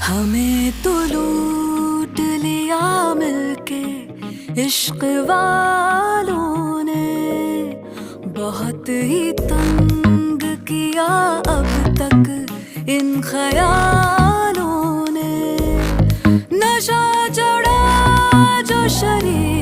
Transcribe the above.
हमें तो लूट लिया मिलके इश्क वालों ने, बहुत ही तंग किया अब तक इन ख्यालों ने। नशा चढ़ा जो शरीर